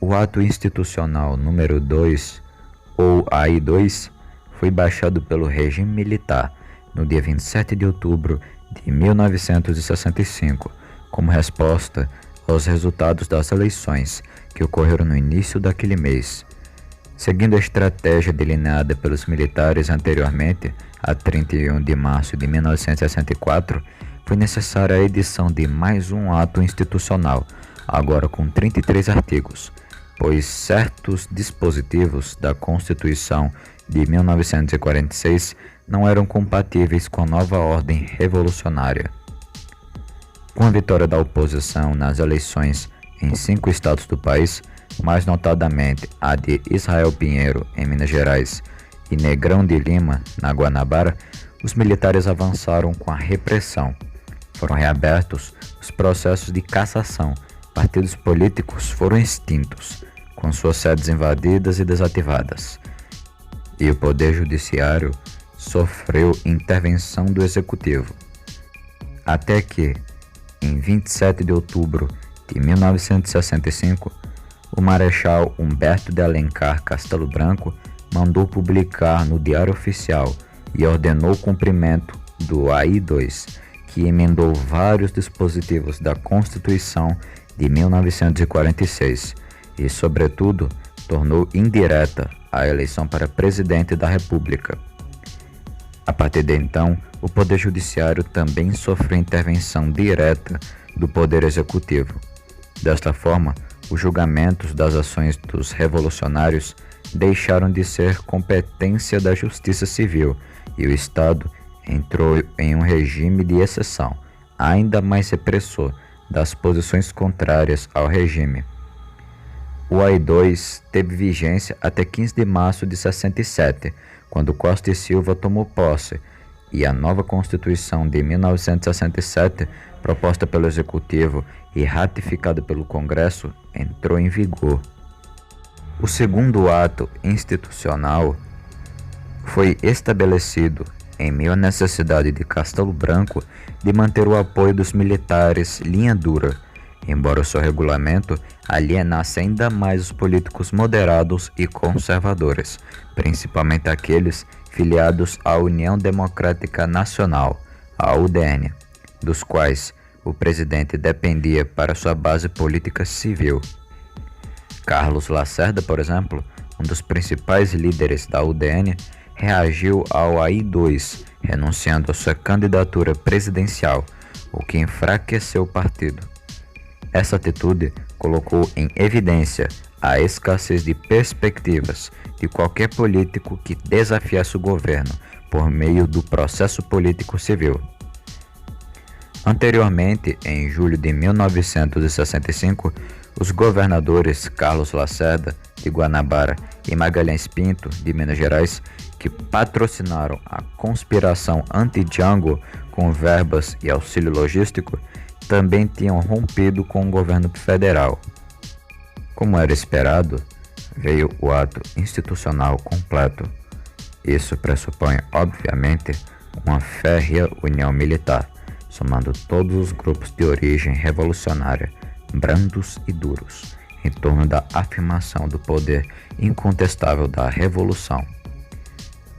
O ato institucional número 2, ou AI-2, foi baixado pelo regime militar no dia 27 de outubro de 1965, como resposta aos resultados das eleições que ocorreram no início daquele mês. Seguindo a estratégia delineada pelos militares anteriormente, a 31 de março de 1964, foi necessária a edição de mais um ato institucional, agora com 33 artigos, pois certos dispositivos da Constituição de 1946 não eram compatíveis com a nova ordem revolucionária. Com a vitória da oposição nas eleições em 5 estados do país, mais notadamente a de Israel Pinheiro, em Minas Gerais, e Negrão de Lima, na Guanabara, os militares avançaram com a repressão. Foram reabertos os processos de cassação, partidos políticos foram extintos, com suas sedes invadidas e desativadas, e o Poder Judiciário sofreu intervenção do Executivo. Até que, em 27 de outubro de 1965, o Marechal Humberto de Alencar Castelo Branco mandou publicar no Diário Oficial e ordenou o cumprimento do AI-2, que emendou vários dispositivos da Constituição de 1946 e, sobretudo, tornou indireta a eleição para presidente da República. A partir de então, o Poder Judiciário também sofreu intervenção direta do Poder Executivo. Desta forma, os julgamentos das ações dos revolucionários deixaram de ser competência da Justiça Civil e o Estado entrou em um regime de exceção, ainda mais repressor das posições contrárias ao regime. O AI-2 teve vigência até 15 de março de 67, quando Costa e Silva tomou posse, e a nova Constituição de 1967, proposta pelo Executivo e ratificada pelo Congresso, entrou em vigor. O segundo ato institucional foi estabelecido em meio à necessidade de Castelo Branco de manter o apoio dos militares linha dura, embora o seu regulamento alienasse ainda mais os políticos moderados e conservadores, principalmente aqueles filiados à União Democrática Nacional, a UDN, dos quais o presidente dependia para sua base política civil. Carlos Lacerda, por exemplo, um dos principais líderes da UDN, reagiu ao AI-2, renunciando à sua candidatura presidencial, o que enfraqueceu o partido. Essa atitude colocou em evidência a escassez de perspectivas de qualquer político que desafiasse o governo por meio do processo político civil. Anteriormente, em julho de 1965, os governadores Carlos Lacerda, de Guanabara, e Magalhães Pinto, de Minas Gerais, que patrocinaram a conspiração anti-Jango com verbas e auxílio logístico, também tinham rompido com o governo federal. Como era esperado, veio o ato institucional completo. Isso pressupõe, obviamente, uma férrea união militar, somando todos os grupos de origem revolucionária, brandos e duros, em torno da afirmação do poder incontestável da Revolução.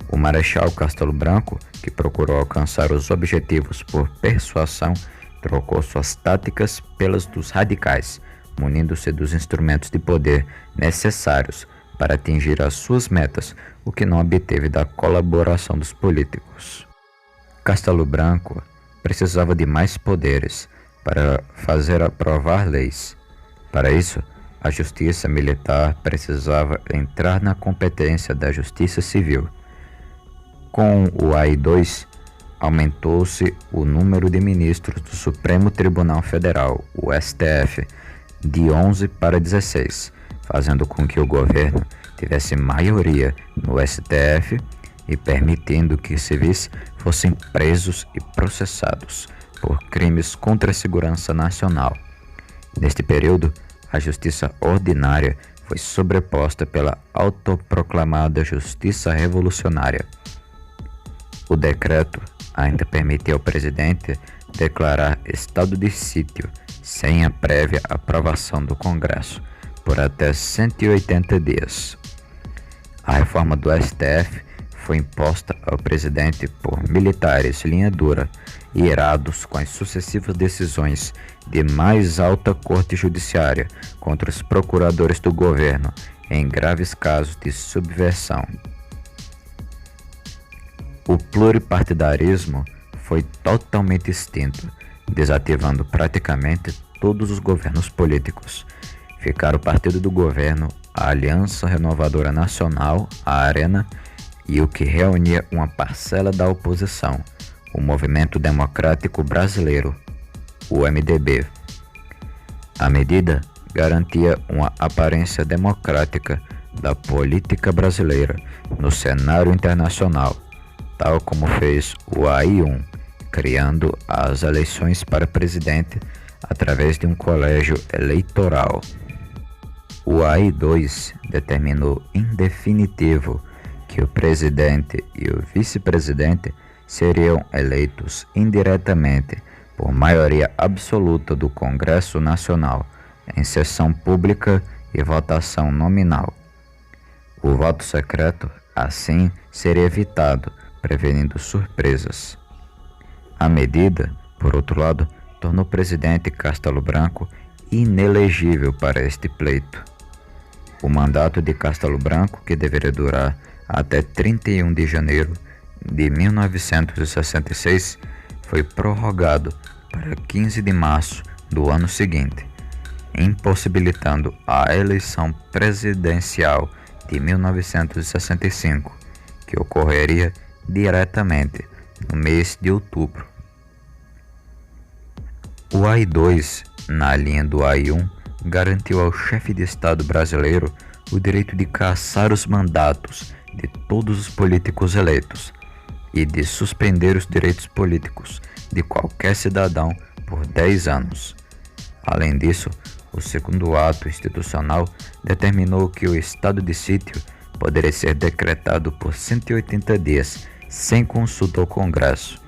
O Marechal Castelo Branco, que procurou alcançar os objetivos por persuasão, trocou suas táticas pelas dos radicais, munindo-se dos instrumentos de poder necessários para atingir as suas metas, o que não obteve da colaboração dos políticos. Castelo Branco precisava de mais poderes para fazer aprovar leis. Para isso, a justiça militar precisava entrar na competência da justiça civil. Com o AI-2, aumentou-se o número de ministros do Supremo Tribunal Federal, o STF, de 11 para 16, fazendo com que o governo tivesse maioria no STF e permitindo que civis fossem presos e processados por crimes contra a segurança nacional. Neste período, a justiça ordinária foi sobreposta pela autoproclamada Justiça Revolucionária. O decreto ainda permitia ao presidente declarar estado de sítio sem a prévia aprovação do Congresso, por até 180 dias. A reforma do STF foi imposta ao presidente por militares linha dura, irados com as sucessivas decisões de mais alta corte judiciária contra os procuradores do governo em graves casos de subversão. O pluripartidarismo foi totalmente extinto, desativando praticamente todos os governos políticos. Ficaram o partido do governo, a Aliança Renovadora Nacional, a ARENA, e o que reunia uma parcela da oposição, o Movimento Democrático Brasileiro, o MDB. A medida garantia uma aparência democrática da política brasileira no cenário internacional, tal como fez o AI-1, criando as eleições para presidente através de um colégio eleitoral. O AI-2 determinou em definitivo que o presidente e o vice-presidente seriam eleitos indiretamente por maioria absoluta do Congresso Nacional, em sessão pública e votação nominal. O voto secreto, assim, seria evitado, prevenindo surpresas. A medida, por outro lado, tornou o presidente Castelo Branco inelegível para este pleito. O mandato de Castelo Branco, que deveria durar até 31 de janeiro de 1966, foi prorrogado para 15 de março do ano seguinte, impossibilitando a eleição presidencial de 1965, que ocorreria diretamente no mês de outubro. O AI-2, na linha do AI-1, garantiu ao chefe de Estado brasileiro o direito de cassar os mandatos de todos os políticos eleitos e de suspender os direitos políticos de qualquer cidadão por 10 anos. Além disso, o segundo ato institucional determinou que o estado de sítio poderia ser decretado por 180 dias sem consulta ao Congresso.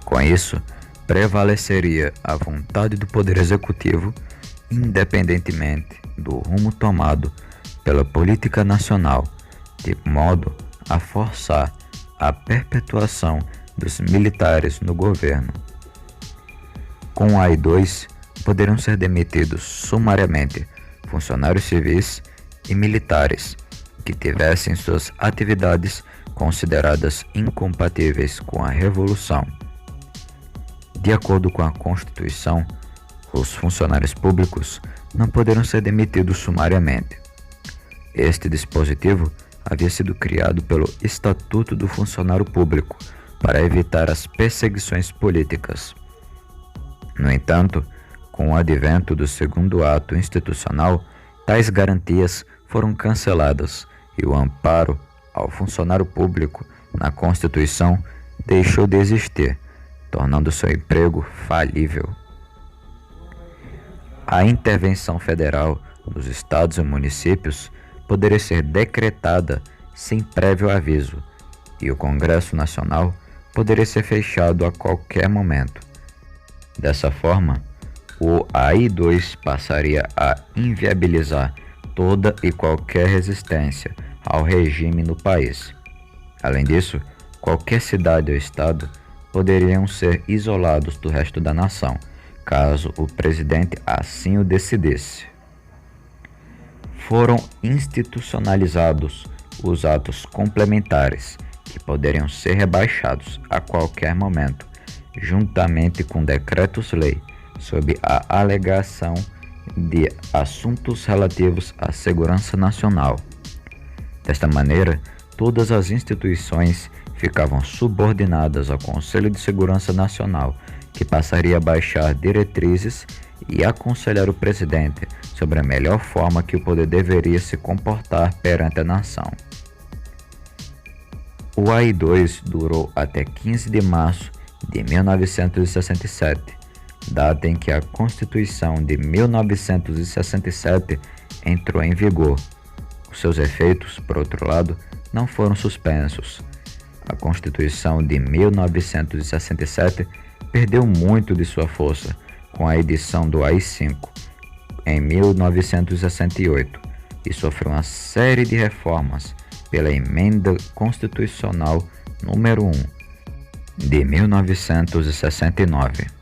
Com isso, prevaleceria a vontade do Poder Executivo, independentemente do rumo tomado pela política nacional, de modo a forçar a perpetuação dos militares no governo. Com o AI-2, poderão ser demitidos sumariamente funcionários civis e militares que tivessem suas atividades consideradas incompatíveis com a Revolução. De acordo com a Constituição, os funcionários públicos não poderão ser demitidos sumariamente. Este dispositivo havia sido criado pelo Estatuto do Funcionário Público para evitar as perseguições políticas. No entanto, com o advento do segundo ato institucional, tais garantias foram canceladas e o amparo ao funcionário público na Constituição deixou de existir, tornando seu emprego falível. A intervenção federal nos estados e municípios poderia ser decretada sem prévio aviso, e o Congresso Nacional poderia ser fechado a qualquer momento. Dessa forma, o AI-2 passaria a inviabilizar toda e qualquer resistência ao regime no país. Além disso, qualquer cidade ou estado poderiam ser isolados do resto da nação, caso o presidente assim o decidisse. Foram institucionalizados os atos complementares, que poderiam ser rebaixados a qualquer momento, juntamente com decretos-lei, sob a alegação de assuntos relativos à segurança nacional. Desta maneira, todas as instituições ficavam subordinadas ao Conselho de Segurança Nacional, que passaria a baixar diretrizes e aconselhar o presidente sobre a melhor forma que o poder deveria se comportar perante a nação. O AI-2 durou até 15 de março de 1967, data em que a Constituição de 1967 entrou em vigor. Os seus efeitos, por outro lado, não foram suspensos. A Constituição de 1967 perdeu muito de sua força com a edição do AI-5, em 1968 e sofreu uma série de reformas pela Emenda Constitucional número 1 de 1969.